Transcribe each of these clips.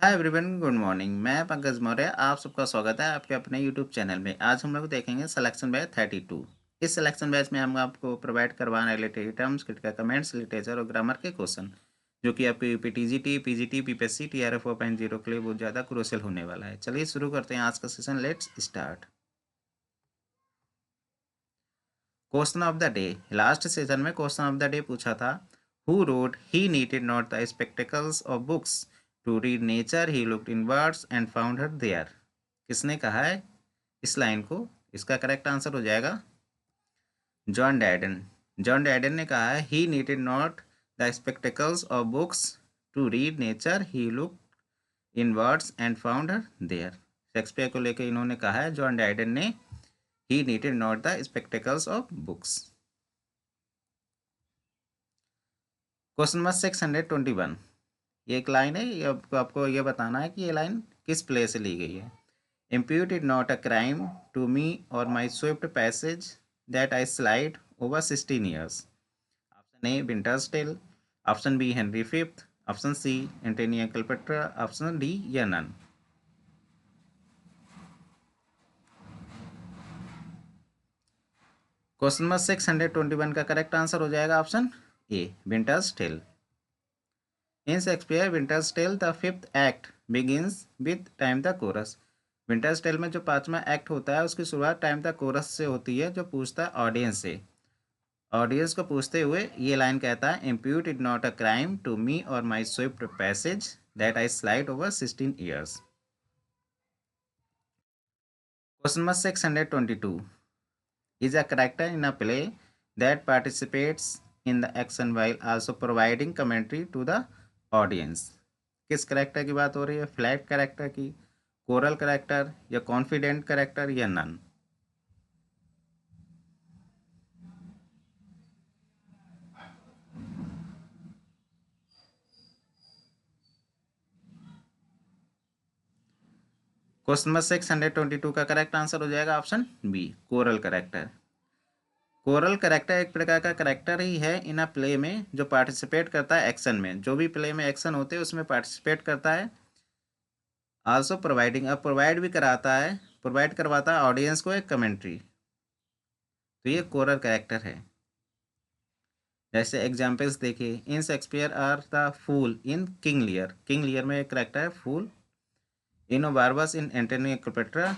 Hi everyone, good morning. मैं पंकज मौर्य, आप सबका स्वागत है आपके अपने यूट्यूब चैनल में। आज हम लोग देखेंगे सिलेक्शन बैच 32। इस सिलेक्शन बैच में हम आपको प्रोवाइड करवाने related terms, critical comments, literature और ग्रामर के क्वेश्चन, जो कि आपके यूपीटीजीटी, पीजीटी, पीपीएससी, टीआरएफ 4.0 के लिए बहुत ज़्यादा क्रूशियल होने वाला है। चलिए शुरू करते हैं आज का session. Let's start. Question of the day. Last session में क्वेश्चन ऑफ द डे पूछा था, who wrote he needed not the spectacles of books to read nature, he looked inwards and found her there. किसने कहा है इस line को? इसका correct answer हो जाएगा जॉन डैडन। जॉन डैडन ने कहा है, he needed not the spectacles of books to read nature, he looked inwards and found her there. Shakespeare को लेकर इन्होंने कहा है जॉन डैडन ने, he needed not the spectacles of books। Question number 621। ये एक लाइन है, ये आपको ये बताना है कि ये लाइन किस प्ले से ली गई है। impute it not a crime to me or my swift passage that I slide over 16 years। Option A Winter's Tale, option B Henry Fifth, option C Antonio Cleopatra, option D या none. Question number 621 का correct answer हो जाएगा option A Winter's Tale. In Shakespeare, Winter's Tale, the fifth act begins with Time the Chorus। Winter's tale में जो पांचवा act होता है उसकी शुरुआत टाइम द कोरस से होती है, जो पूछता है ऑडियंस से। ऑडियंस को पूछते हुए ये लाइन कहता है, impute it not a crime to me और my swift passage that I slide over 16 years. Question number 622। Is a character in a play that participates in the action while also providing commentary to the audience। किस character की बात हो रही है? Flat character की, choral character या confident character या none? Question number 622 का करेक्ट आंसर हो जाएगा option B coral character. Coral character एक प्रकार का करेक्टर ही है इन अ प्ले में, जो पार्टिसिपेट करता है एक्शन में। जो भी प्ले में एक्शन होते हैं उसमें पार्टिसिपेट करता है। आल्सो प्रोवाइडिंग, अब प्रोवाइड भी कराता है, प्रोवाइड करवाता है ऑडियंस को एक कमेंट्री। तो ये कोरल करेक्टर है। जैसे एग्जाम्पल्स देखिए, in Shakespeare are the fool in King Lear. King Lear में एक करेक्टर है fool. Enobarbus in Antonio Cleopatra,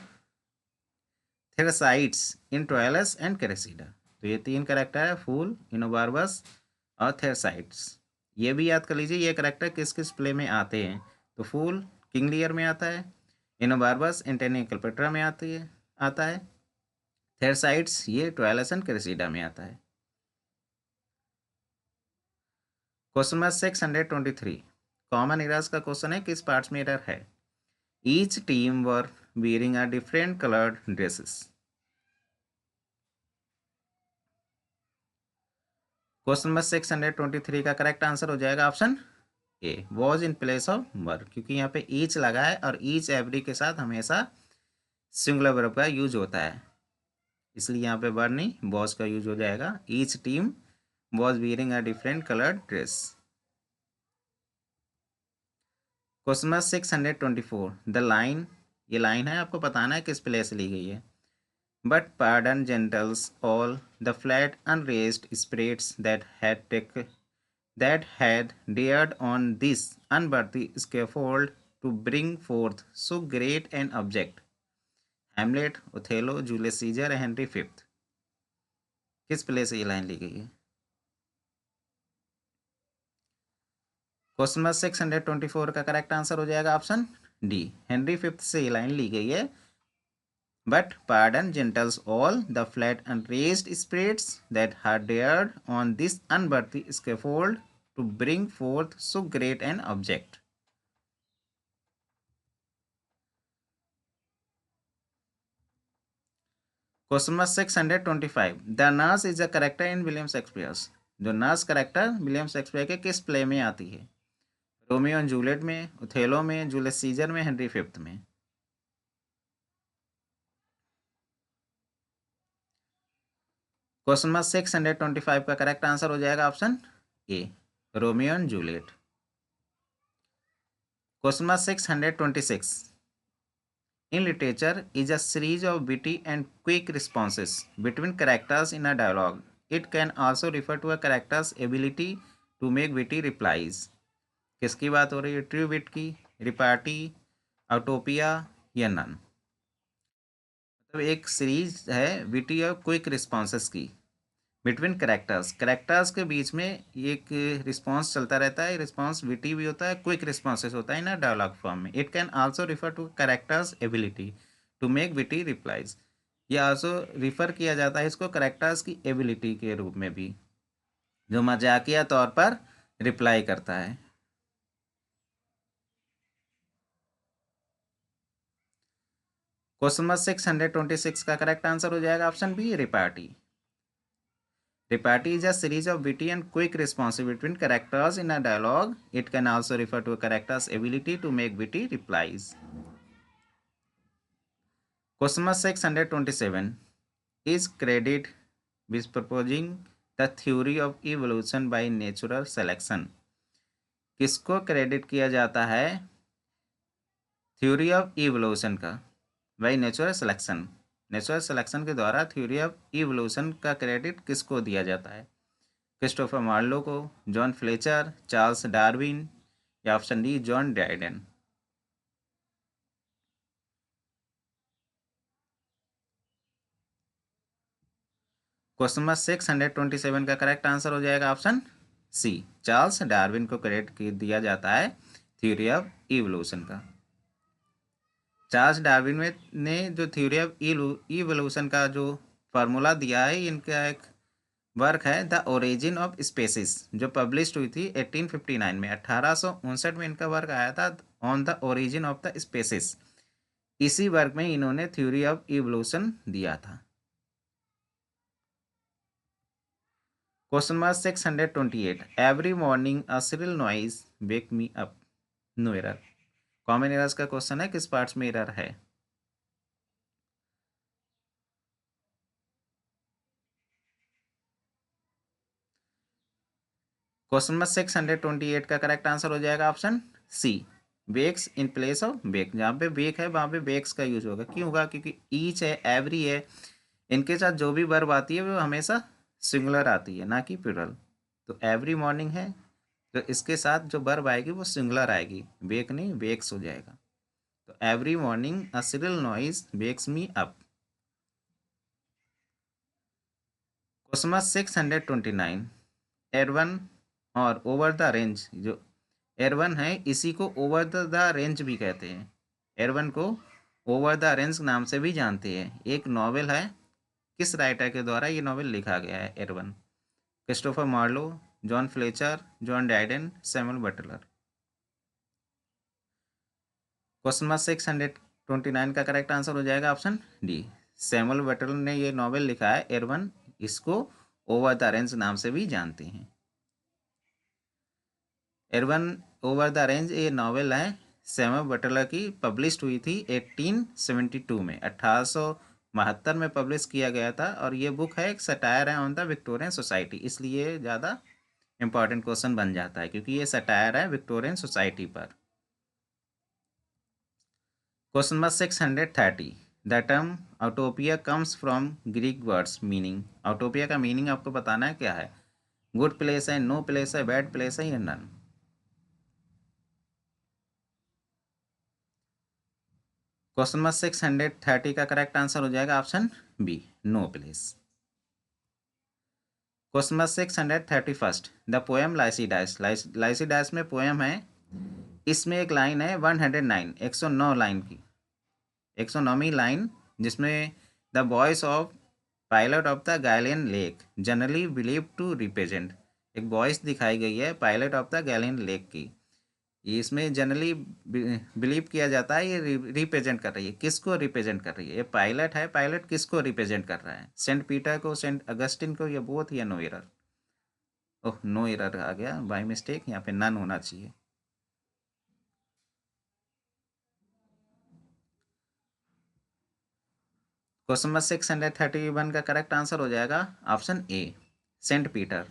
Thersites in Troilus and Cressida. तो ये तीन करेक्टर है, फूल, इनोबार्बस और थेरसाइड्स। ये भी याद कर लीजिए ये करेक्टर किस किस प्ले में आते हैं। तो फूल किंग लियर में आता है, इनोबार्बस एंटोनियो क्लेयोपेट्रा में आता है, थेरसाइड्स ये ट्रोइलस एंड क्रेसिडा में आता है। Question number 623। कॉमन एरर्स का क्वेश्चन है, किस पार्ट्स में एरर है? Each team were wearing a different colored dresses। Question number 623 का करेक्ट आंसर हो जाएगा option A was in place of were, क्योंकि यहाँ पे ईच लगा है और ईच एवरी के साथ हमेशा सिंगुलर वर्ब का यूज होता है, इसलिए यहाँ पे वर नहीं वॉज का यूज हो जाएगा। Each team was wearing a different colored dress। Question number 624। The line, ये लाइन है, आपको बताना है किस प्ले से ली गई है। But pardon gentles all the flat unraised spirits that had dared on this unworthy scaffold to bring forth so great an object। Hamlet, Othello, Julius Caesar, Henry fifth. किस प्ले से ये लाइन ली गई है? Question number 624 का correct answer हो जाएगा option D Henry fifth से ये लाइन ली गई है। But pardon gentles all the flat unraised spirits that had dared on this unworthy scaffold to bring forth so great an object। Question number 625। The nurse is a character in William Shakespeare's. जो nurse character William Shakespeare के किस play में आती है? Romeo and Juliet में, Othello में, Julius Caesar में, Henry fifth में। क्वेश्चन नंबर 625 का करेक्ट आंसर हो जाएगा option A Romeo and Juliet. Question number 626. In literature is a series of witty and quick responses between characters in a dialogue. It can also refer to a character's ability to make witty replies. किसकी बात हो रही है? True विट की, repartee, ऑटोपिया या none? मतलब एक series है विटी और क्विक रिस्पॉन्सेस की बिटवीन करेक्टर्स, करेक्टर्स के बीच में एक रिस्पॉन्स चलता रहता है। रिस्पॉन्स विटी भी होता है, क्विक रिस्पॉन्सेस होता है ना डायलॉग फॉर्म में। It can also refer to character's ability to make witty replies. ये आल्सो रिफर किया जाता है इसको करेक्टर्स की एबिलिटी के रूप में भी, जो मजाकिया तौर पर रिप्लाई करता है। क्वेश्चन नंबर 626 का करेक्ट आंसर हो जाएगा option B, repartee. Repartee is a series of witty and quick responses between characters in a dialogue. It can also refer to a character's ability to make witty replies. Question number 627. Is credited with proposing the theory of evolution by natural selection. किसको credit किया जाता है theory of evolution का? By natural selection. Natural selection के द्वारा theory of evolution का credit किसको दिया जाता है? क्रिस्टोफर मार्लो को, जॉन फ्लेचर, चार्ल्स डार्विन या option D John Dryden? Question number 627 का करेक्ट आंसर हो जाएगा ऑप्शन सी, चार्ल्स डार्विन को क्रेडिट दिया जाता है थ्योरी ऑफ इवोल्यूशन का। चार्ल्स डार्विन ने जो थ्योरी ऑफ इवोल्यूशन का जो फार्मूला दिया है, इनका एक वर्क है द ओरिजिन ऑफ स्पेसिस, जो पब्लिश हुई थी 1859 में। 1859 में इनका वर्क आया था on the origin of the species. इसी वर्क में इन्होंने थ्योरी ऑफ इवोल्यूशन दिया था। Question number 628. Every morning a shrill noise wake me up. No error. Common errors का क्वेश्चन है, किस पार्ट्स में एरर है? क्वेश्चन नंबर 628 का करेक्ट आंसर हो जाएगा option C, wakes in place of wake. जहाँ पे वेक है वहाँ पे वेक्स का यूज होगा। क्यों होगा? क्योंकि ईच है, एवरी है, इनके साथ जो भी वर्ब आती है वो हमेशा सिंगुलर आती है, ना कि प्लूरल। तो एवरी मॉर्निंग है तो इसके साथ जो वर्ब आएगी वो सिंगुलर आएगी, वेक नहीं वेक्स हो जाएगा। तो every morning a shrill noise wakes me up. Question number 629. Erewhon और ओवर द रेंज, जो एरवन है इसी को ओवर द रेंज भी कहते हैं। एरवन को ओवर द रेंज नाम से भी जानते हैं। एक नॉवेल है, किस राइटर के द्वारा ये नॉवेल लिखा गया है Erewhon? Christopher Marlowe, John Fletcher, John Dryden, Samuel Butler? Question number 629 का करेक्ट आंसर हो जाएगा ऑप्शन डी, सैमुअल बटलर ने ये नॉवेल लिखा है एरवन, इसको ओवर द रेंज नाम से भी जानते हैं। एरवन ओवर द रेंज ये नॉवेल है सैमुअल बटलर की, पब्लिश हुई थी 1872 में, 1872 में पब्लिश किया गया था। और ये बुक है एक सटायर है ऑन द विक्टोरियन सोसाइटी, इसलिए ज़्यादा इंपॉर्टेंट क्वेश्चन बन जाता है क्योंकि ये सटायर है विक्टोरियन सोसाइटी पर। Question number 630. The term utopia comes from Greek words meaning. Utopia का मीनिंग आपको बताना है क्या है? गुड प्लेस है, नो प्लेस है, बैड प्लेस है या नन? क्वेश्चन नंबर 630 का करेक्ट आंसर हो जाएगा option B, no place. Question number 631. The poem Lycidas. Lycidas में पोएम है, इसमें एक लाइन है 109, 109 लाइन की, 109वीं लाइन, जिसमें the voice of pilot of the Galilean lake generally believe to represent, एक वॉइस दिखाई गई है pilot of the Galilean lake की। इसमें जनरली बिलीव किया जाता है ये रिप्रेजेंट कर रही है, किसको रिप्रेजेंट कर रही है? ये पायलट है, पायलट किसको रिप्रेजेंट कर रहा है? सेंट पीटर को, सेंट अगस्टिन को, या बोथ, या नो एरर? ओह, नो एरर आ गया बाय मिस्टेक, यहाँ पे नन होना चाहिए। क्वेश्चन नंबर 631 का करेक्ट आंसर हो जाएगा ऑप्शन ए, सेंट पीटर।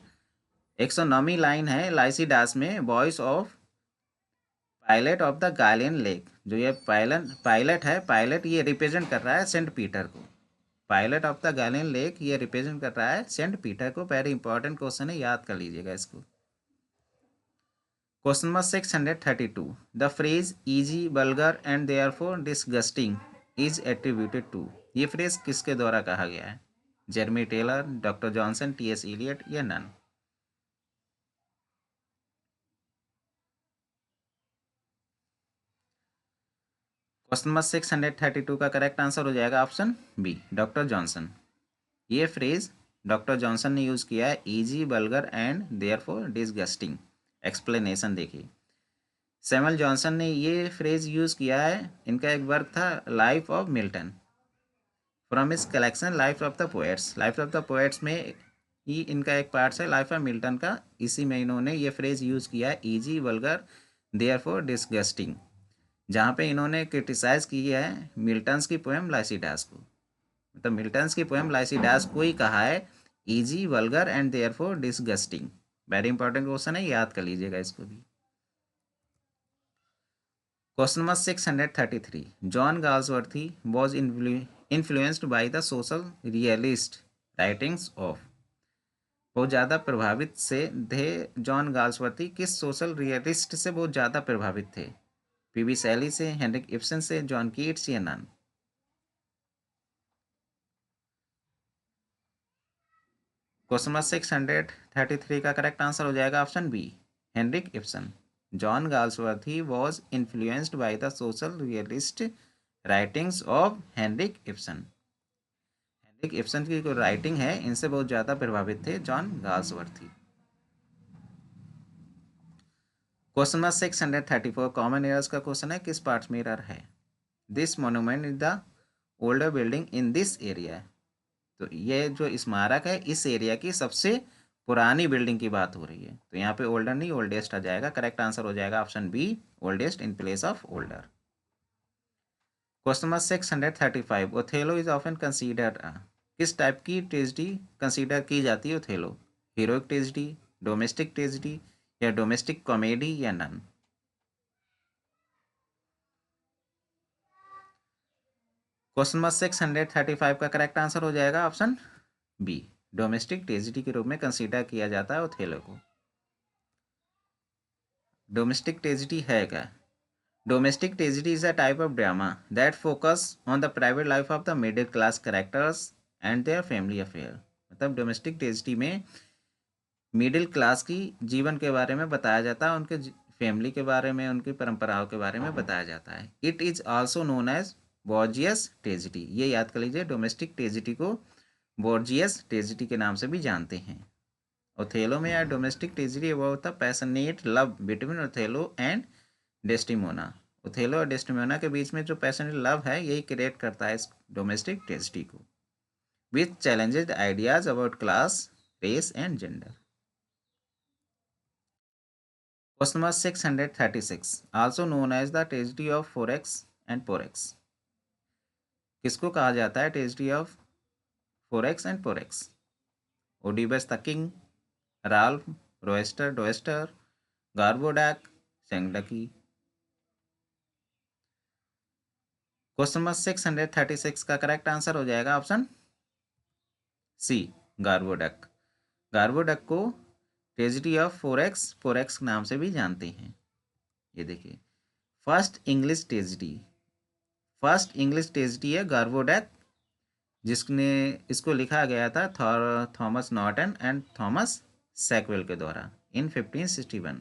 109वीं लाइन है लाइसिडास में, voice of pilot of the Galilean lake, जो ये पायलट है, पायलट ये रिप्रेजेंट कर रहा है सेंट पीटर को। Pilot of the Galilean lake ये रिप्रेजेंट कर रहा है सेंट पीटर को। वेरी इंपॉर्टेंट क्वेश्चन है, याद कर लीजिएगा इसको। Question number 632, the phrase easy, vulgar and therefore disgusting is attributed to, ये फ्रेज किसके द्वारा कहा गया है? Jeremy Taylor, doctor Johnson, TS. Eliot या नन? क्वेश्चन नंबर 632 का करेक्ट आंसर हो जाएगा ऑप्शन बी, डॉक्टर जॉनसन। ये फ्रेज डॉक्टर जॉनसन ने यूज़ किया है, easy, vulgar and therefore disgusting. Explanation देखिए, सैमुअल जॉनसन ने ये फ्रेज यूज़ किया है, इनका एक वर्क था लाइफ ऑफ मिल्टन, फ्रॉम इस collection life of the poets. Life of the poets में ही इनका एक पार्ट है लाइफ ऑफ मिल्टन का, इसी में इन्होंने ये फ्रेज यूज़ किया है, इजी, वल्गर, देयरफॉर डिसगस्टिंग, जहाँ पे इन्होंने क्रिटिसाइज किया है मिल्टन्स की पोएम लाइसिडास को। मतलब मिल्टन्स की पोएम लाइसिडास को ही कहा है easy, vulgar and therefore disgusting. Very important question है, याद कर लीजिएगा इसको भी। Question number 633, John Galsworthy was influenced by the social realist writings of, बहुत ज़्यादा प्रभावित से थे जॉन गाल्सवर्थी, किस सोशल रियलिस्ट से बहुत ज़्यादा प्रभावित थे? पीबी शैली से, हेनरिक इब्सन से, जॉन कीट्स या नन? क्वेश्चन नंबर 633 का करेक्ट आंसर हो जाएगा option B, Henrik Ibsen. John Galsworthy was influenced by the social realist writings of Henrik Ibsen. Henrik Ibsen की जो राइटिंग है, इनसे बहुत ज़्यादा प्रभावित थे John Galsworthy. Question number 634 common errors का क्वेश्चन है, किस पार्ट में एरर है? This monument is the older building in this area, तो ये जो स्मारक है इस एरिया की सबसे पुरानी बिल्डिंग की बात हो रही है, तो यहाँ पे ओल्डर नहीं ओल्डेस्ट आ जाएगा। करेक्ट आंसर हो जाएगा option B, oldest in place of older. Question number 635, Othello is often considered, किस टाइप की ट्रेजिडी कंसीडर की जाती है Othello? Heroic tragedy, domestic tragedy या डोमेस्टिक कॉमेडी या नन? क्वेश्चन नंबर 635 का करेक्ट आंसर हो जाएगा ऑप्शन बी, डोमेस्टिक ट्रेजिडी के रूप में कंसीडर किया जाता है ओथेलो को। डोमेस्टिक ट्रेजिडी है क्या? Domestic tragedy is a type of drama that focus on the private life of the middle class characters and their family affair. मतलब डोमेस्टिक ट्रेजिडी में मिडिल क्लास की जीवन के बारे में बताया जाता है, उनके फैमिली के बारे में, उनकी परंपराओं के बारे में बताया जाता है। It is also known as bourgeois tragedy, ये याद कर लीजिए, डोमेस्टिक ट्रेजिडी को बॉर्जियस ट्रेजिडी के नाम से भी जानते हैं। ओथेलो में यार डोमेस्टिक ट्रेजिडी वो होता passionate love between Othello and Desdemona. Othello और डेस्टिमोना के बीच में जो पैशनेट लव है, यही क्रिएट करता है इस डोमेस्टिक ट्रेजिडी को, which challenges the ideas about class, race and gender. Question number 636, also known as the tragedy of Ferrex and Porrex, किसको कहा जाता है tragedy of Ferrex and Porrex? Oedipus the King, Ralph Roister Doister, Gorboduc, सेंगडकी? Question number 636 का correct answer हो जाएगा option सी, गार्बोडक। गार्बोडक को tragedy of forex forex नाम से भी जानते हैं। ये देखिए, फर्स्ट इंग्लिश ट्रेजिडी है गार्बोडक, जिसने इसको लिखा गया था Thomas Norton and Thomas Sackville के द्वारा in 1561।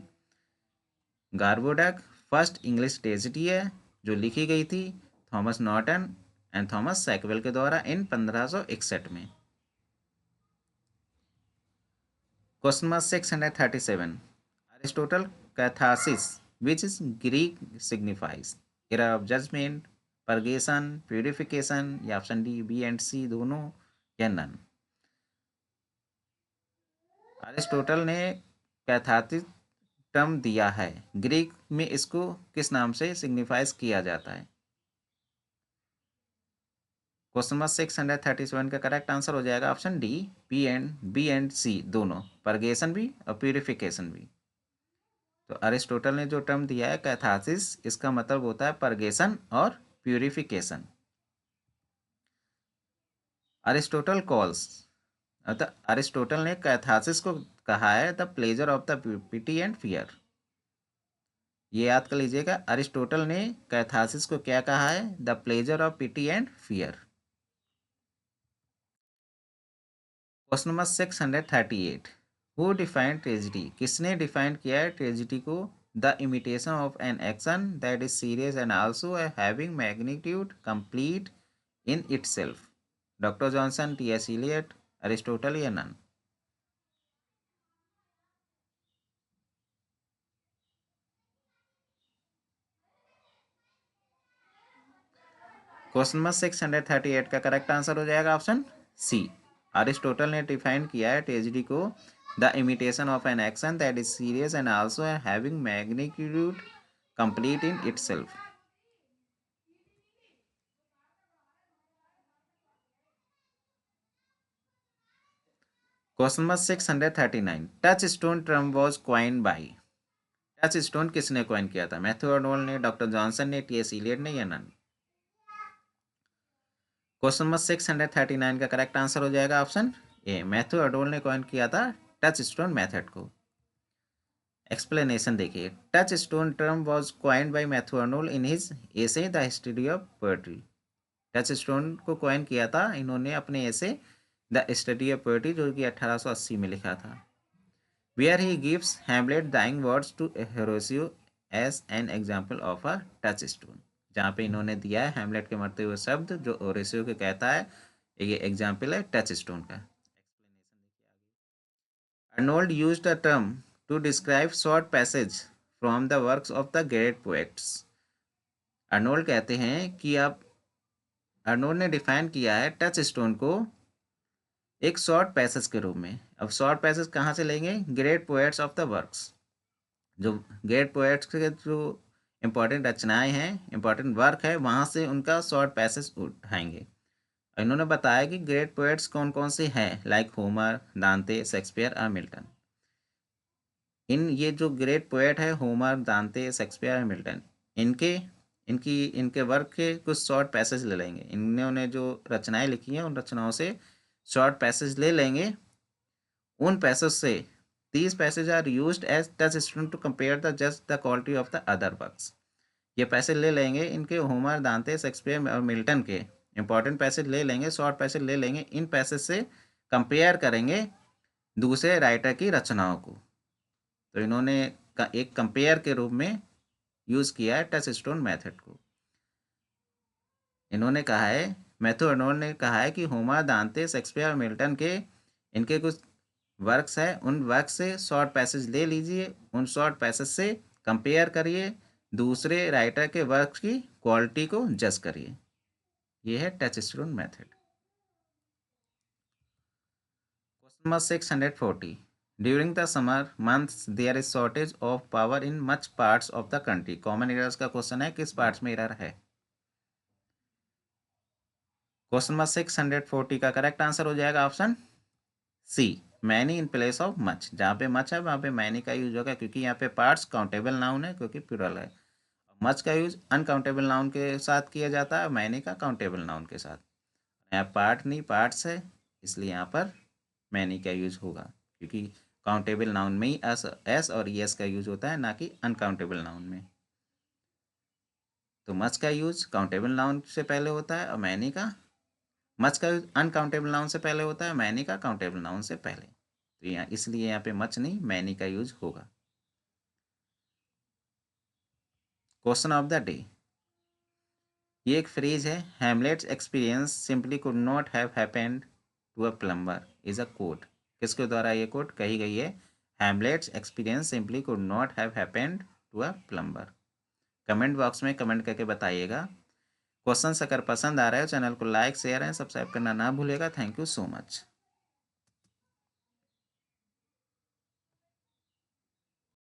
Gorboduc first English tragedy है जो लिखी गई थी Thomas Norton and Thomas Sackville के द्वारा इन 1561 में। Question number 637, Aristotle catharsis which is Greek signifies, error of judgment, purgation, purification या option D B and C दोनों या नन? अरिस्टोटल ने कैथारसिस टर्म दिया है, ग्रीक में इसको किस नाम से सिग्निफाइज किया जाता है? क्वेश्चन नंबर 637 का करेक्ट आंसर हो जाएगा option D, B and C दोनों, परगेशन भी और प्यूरिफिकेशन भी। तो अरिस्टोटल ने जो टर्म दिया है कैथारसिस, इसका मतलब होता है परगेशन और प्यूरिफिकेशन। अरिस्टोटल कॉल्स, अतः अरिस्टोटल ने कैथारसिस को कहा है the pleasure of the pity and fear. ये याद कर लीजिएगा, अरिस्टोटल ने कैथारसिस को क्या कहा है? The pleasure of pity and fear. Question number 638, who defined tragedy? किसने डिफाइन किया है ट्रेजिडी को? The imitation of an action that is serious and also having magnitude complete in itself. Doctor Johnson, T S Eliot, Aristotle या none? Question number 638 का correct answer हो जाएगा option C. Aristotle ने define किया है tragedy को the imitation of an action that is serious and also having magnitude complete in itself. Question number 639, touch stone term was coined bye? Touch stone किसने coin किया था? Matthew Arnold ने, doctor Johnson ने, T S Elliot ने या none? Question number 639 का correct answer हो जाएगा ऑप्शन ए। मैथ्यू अर्नोल्ड ने कॉइन किया था टच स्टोन मेथड को। एक्सप्लेनेशन देखिए, touchstone term was coined by Matthew Arnold in his essay the history of poetry. Touchstone को coin किया था इन्होंने अपने essay the study of poetry, जो कि 1880 में लिखा था। Where he gives Hamlet dying words to Horatio as an example of a touchstone. जहाँ पे इन्होंने दिया है हैमलेट के मरते हुए शब्द जो होरेसियो के कहता है, ये एग्जाम्पल है टच स्टोन का। Arnold used a term to describe short passage from the works of the great poets. Arnold कहते हैं कि अब अर्नोल्ड ने डिफाइन किया है टच स्टोन को एक शॉर्ट पैसेज के रूप में। अब शॉर्ट पैसेज कहाँ से लेंगे? Great poets of the works, जो ग्रेट पोएट्स के जो इम्पोर्टेंट रचनाएं हैं, इम्पोर्टेंट वर्क है, वहाँ से उनका शॉर्ट पैसेज उठाएंगे। इन्होंने बताया कि ग्रेट पोएट्स कौन कौन से हैं, लाइक होमर, दांते, शेक्सपियर और मिल्टन। इन ये जो ग्रेट पोएट है होमर, दांते, शेक्सपियर और मिल्टन, इनके वर्क के कुछ शॉर्ट पैसेज ले लेंगे। इन्होंने जो रचनाएं लिखी हैं उन रचनाओं से शॉर्ट पैसेज ले लेंगे। उन पैसेज से these passages are used as touchstone to compare the just the quality of the other works। ये पैसेज ले लेंगे इनके होमर, दांते, शेक्सपियर और मिल्टन के इंपॉर्टेंट पैसेज ले लेंगे, शॉर्ट पैसेज ले लेंगे, इन पैसेज से कंपेयर करेंगे दूसरे राइटर की रचनाओं को। तो इन्होंने एक कंपेयर के रूप में यूज किया है टच स्टोन मेथड को। इन्होंने कहा है, मैथ्यू अर्नोल्ड ने कहा है कि होमर, दांते, शेक्सपियर और मिल्टन के इनके कुछ वर्क्स है, उन वर्क से शॉर्ट पैसेज ले लीजिए, उन शॉर्ट पैसेज से कंपेयर करिए, दूसरे राइटर के वर्क की क्वालिटी को जज करिए। ये है touchstone method. Question number 640, during the summer months there is shortage of power in much parts of the country. Common errors का क्वेश्चन है, किस पार्ट्स में एरर है? क्वेश्चन नंबर 640 का करेक्ट आंसर हो जाएगा option C, many in place of much. जहाँ पे मच है वहाँ पे मैनी का यूज होगा, क्योंकि यहाँ पे पार्ट्स काउंटेबल नाउन है, क्योंकि प्लूरल है। मच का यूज अनकाउंटेबल नाउन के साथ किया जाता है, मैनी का काउंटेबल नाउन के साथ। यहाँ पार्ट नहीं पार्ट्स है, इसलिए यहाँ पर मैनी का यूज होगा, क्योंकि काउंटेबल नाउन में ही एस और यस का यूज होता है, ना कि अनकाउंटेबल नाउन में। तो मच का यूज काउंटेबल नाउन से पहले होता है और मैनी का, मच का यूज अनकाउंटेबल नाउन से पहले होता है, मैनी का काउंटेबल नाउन से पहले। तो यहाँ इसलिए यहाँ पे मच नहीं मैनी का यूज होगा। क्वेश्चन ऑफ द डे, ये एक फ्रेज है, Hamlet's experience simply could not have happened to a plumber is a quote. किसके द्वारा ये कोट कही गई है? Hamlet's experience simply could not have happened to a plumber. Comment box में कमेंट करके बताइएगा। क्वेश्चन अगर पसंद आ रहा है चैनल को लाइक, शेयर एंड सब्सक्राइब करना ना भूलिएगा। Thank you so much.